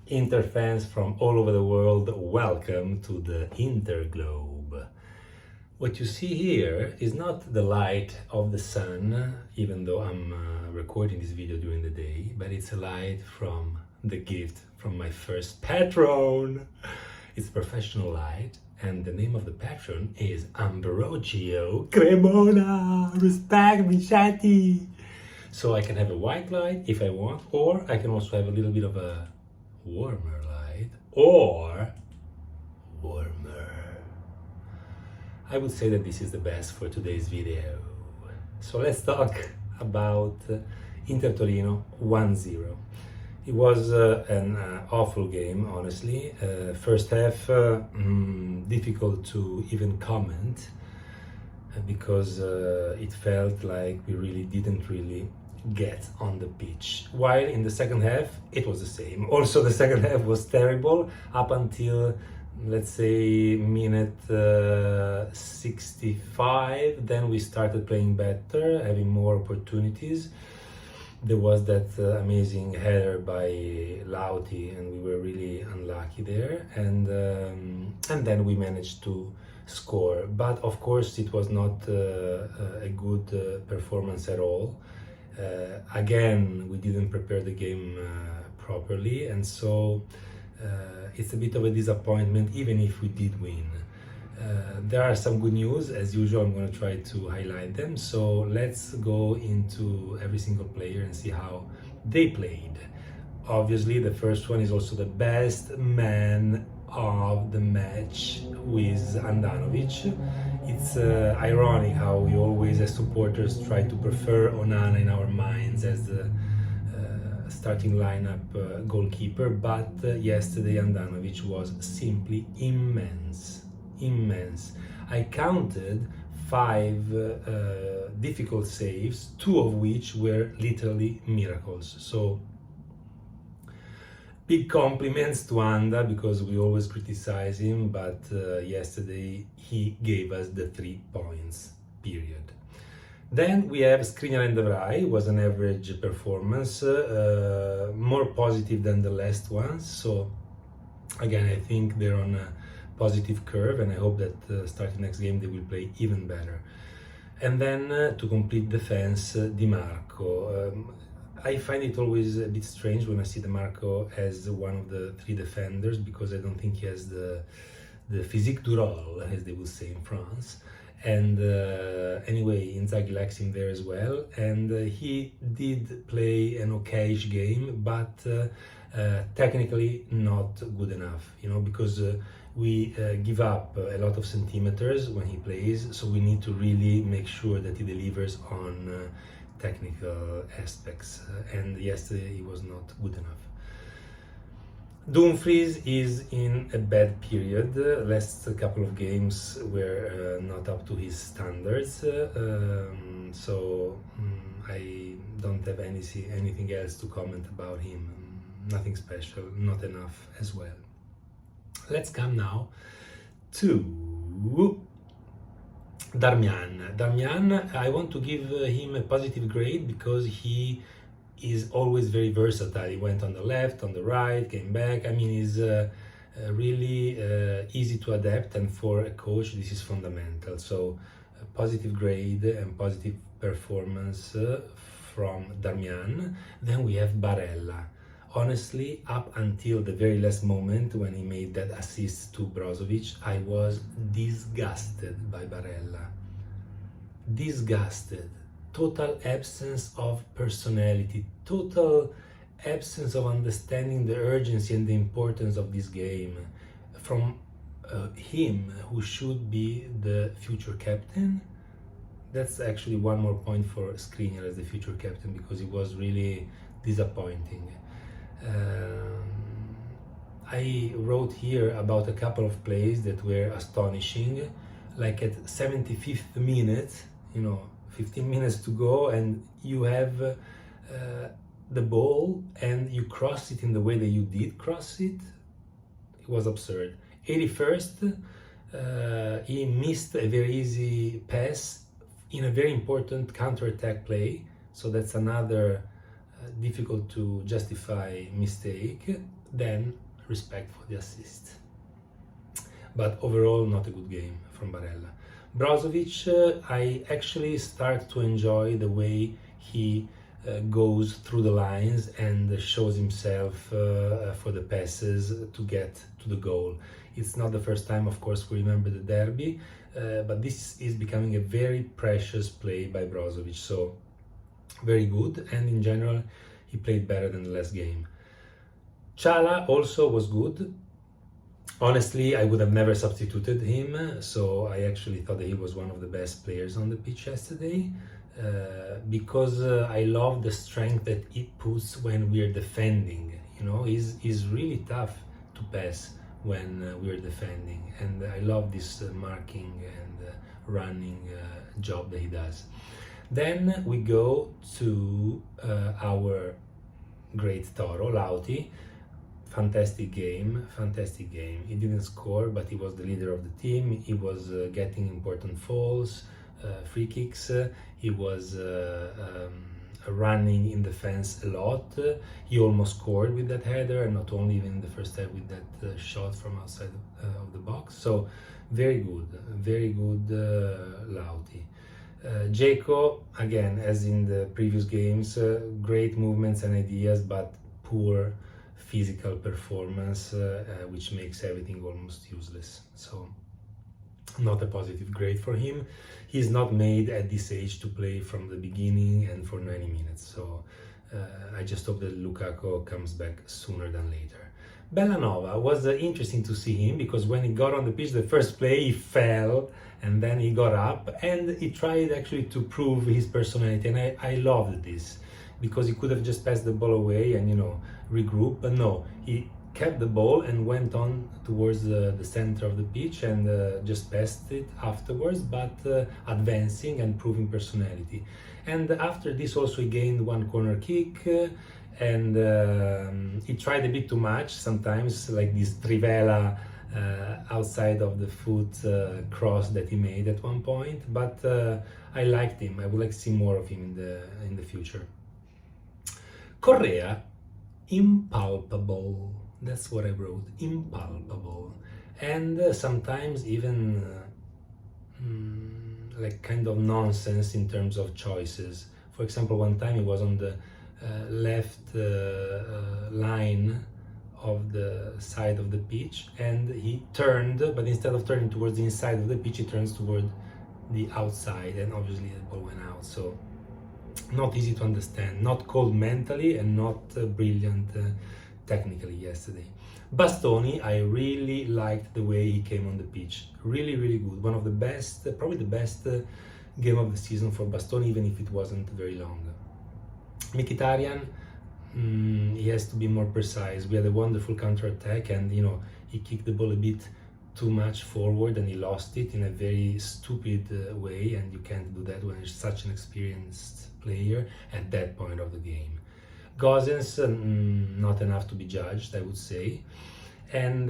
Inter fans from all over the world, welcome to the Interglobe. What you see here is not the light of the sun, even though I'm recording this video during the day, but it's a light from the gift from my first patron. It's professional light, and the name of the patron is Ambrogio Cremona. Respect me, chatty. So I can have a white light if I want, or I can also have a little bit of a warmer light, or warmer. I would say that this is the best for today's video. So let's talk about Inter-Torino 1-0. It was an awful game, honestly. First half, difficult to even comment because it felt like we really didn't get on the pitch. While in the second half, it was the same. Also, the second half was terrible up until, let's say, minute 65. Then we started playing better, having more opportunities. There was that amazing header by Lauti, and we were really unlucky there. And then we managed to score. But of course, it was not a good performance at all. Again, we didn't prepare the game properly, and so it's a bit of a disappointment, even if we did win. There are some good news, as usual. I'm going to try to highlight them. So let's go into every single player and see how they played. Obviously, the first one is also the best man of the match, with Handa Mvp. It's ironic how we always, as supporters, try to prefer Onana in our minds as the starting lineup goalkeeper, but yesterday Handa Mvp was simply immense. I counted 5 difficult saves, 2 of which were literally miracles. So big compliments to Handa, because we always criticize him, but yesterday he gave us the 3 points, period. Then we have Skriniar and De Vrij. It was an average performance, more positive than the last ones. So again, I think they're on a positive curve, and I hope that starting next game they will play even better. And then to complete defense, Di Marco. I find it always a bit strange when I see Di Marco as one of the 3 defenders, because I don't think he has the physique du rôle, as they would say in France. And anyway, Inzaghi likes him there as well, and he did play an okayish game, but technically not good enough, because we give up a lot of centimeters when he plays, so we need to really make sure that he delivers on technical aspects, and yesterday he was not good enough. Dumfries is in a bad period. Last couple of games were not up to his standards, so I don't have anything else to comment about him. Nothing special, not enough as well. Let's come now to Darmian. I want to give him a positive grade because he is always very versatile. He went on the left, on the right, came back. I mean, he's really easy to adapt, and for a coach this is fundamental. So a positive grade and positive performance from Darmian. Then we have Barella. Honestly, up until the very last moment when he made that assist to Brozovic, I was disgusted by Barella. Disgusted. Total absence of personality, total absence of understanding the urgency and the importance of this game from him, who should be the future captain. That's actually one more point for Skriniar as the future captain, because he was really disappointing. I wrote here about a couple of plays that were astonishing, like at 75th minute, 15 minutes to go, and you have the ball and you cross it in the way that you did cross it. It was absurd. 81st, he missed a very easy pass in a very important counter-attack play, so that's another difficult to justify mistake, then respect for the assist. But overall, not a good game from Barella. Brozovic, I actually start to enjoy the way he goes through the lines and shows himself for the passes to get to the goal. It's not the first time, of course, we remember the derby, but this is becoming a very precious play by Brozovic, so very good, and in general he played better than the last game. Chala also was good. Honestly, I would have never substituted him, so I actually thought that he was one of the best players on the pitch yesterday, because I love the strength that it puts when we're defending. You know, he's really tough to pass when we're defending, and I love this marking and running job that he does. Then we go to our great Toro, Lauti. Fantastic game. He didn't score, but he was the leader of the team. He was getting important fouls, free kicks. He was running in defense a lot. He almost scored with that header, and not only in the first half with that shot from outside of the box. So very good Lauti. Dzeko, again, as in the previous games, great movements and ideas, but poor physical performance, which makes everything almost useless. So not a positive grade for him. He's not made at this age to play from the beginning and for 90 minutes. So I just hope that Lukaku comes back sooner than later. Bellanova was interesting to see him, because when he got on the pitch, the first play he fell and then he got up and he tried actually to prove his personality, and I loved this, because he could have just passed the ball away and, you know, regroup, but no, he kept the ball and went on towards the center of the pitch and just passed it afterwards, but advancing and proving personality. And after this also he gained one corner kick, and he tried a bit too much sometimes, like this trivela outside of the foot cross that he made at one point, but I liked him. I would like to see more of him in the future. Correa, impalpable. That's what I wrote, impalpable, and sometimes even like kind of nonsense in terms of choices. For example, one time he was on the left line of the side of the pitch, and he turned, but instead of turning towards the inside of the pitch, he turns toward the outside, and obviously the ball went out. So not easy to understand, not cold mentally and not brilliant technically yesterday. Bastoni, I really liked the way he came on the pitch. Really good. One of the best, probably the best game of the season for Bastoni, even if it wasn't very long. Mkhitaryan, he has to be more precise. We had a wonderful counter-attack, and, you know, he kicked the ball a bit too much forward and he lost it in a very stupid way, and you can't do that when you're such an experienced player at that point of the game. Gosens, not enough to be judged, I would say. And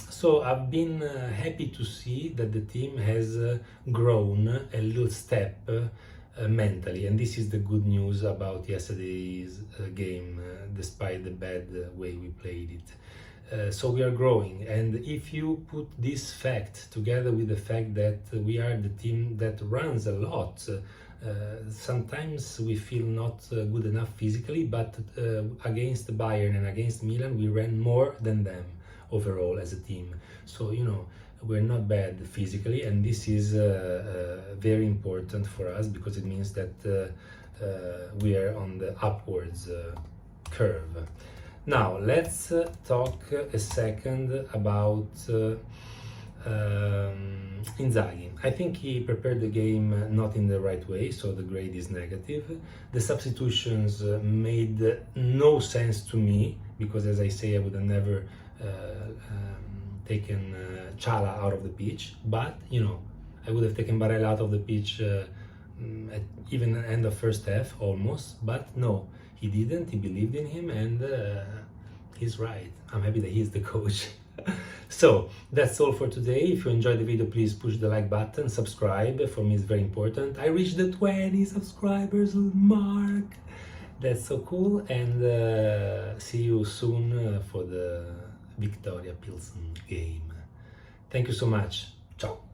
so I've been happy to see that the team has grown a little step mentally, and this is the good news about yesterday's game, despite the bad way we played it. So we are growing, and if you put this fact together with the fact that we are the team that runs a lot, sometimes we feel not good enough physically, but against Bayern and against Milan we ran more than them overall as a team. So, you know, we're not bad physically, and this is very important for us, because it means that we are on the upwards curve. Now let's talk a second about Inzaghi. I think he prepared the game not in the right way, so the grade is negative. The substitutions made no sense to me, because, as I say, I would have never taken Chala out of the pitch, but, you know, I would have taken Barella out of the pitch at even the end of first half almost, but no, he didn't. He believed in him, and he's right. I'm happy that he's the coach. So that's all for today. If you enjoyed the video, please push the like button, subscribe. For me, it's very important. I reached the 20 subscribers mark, That's so cool, and see you soon for the Victoria Pilsen game. Thank you so much. Ciao.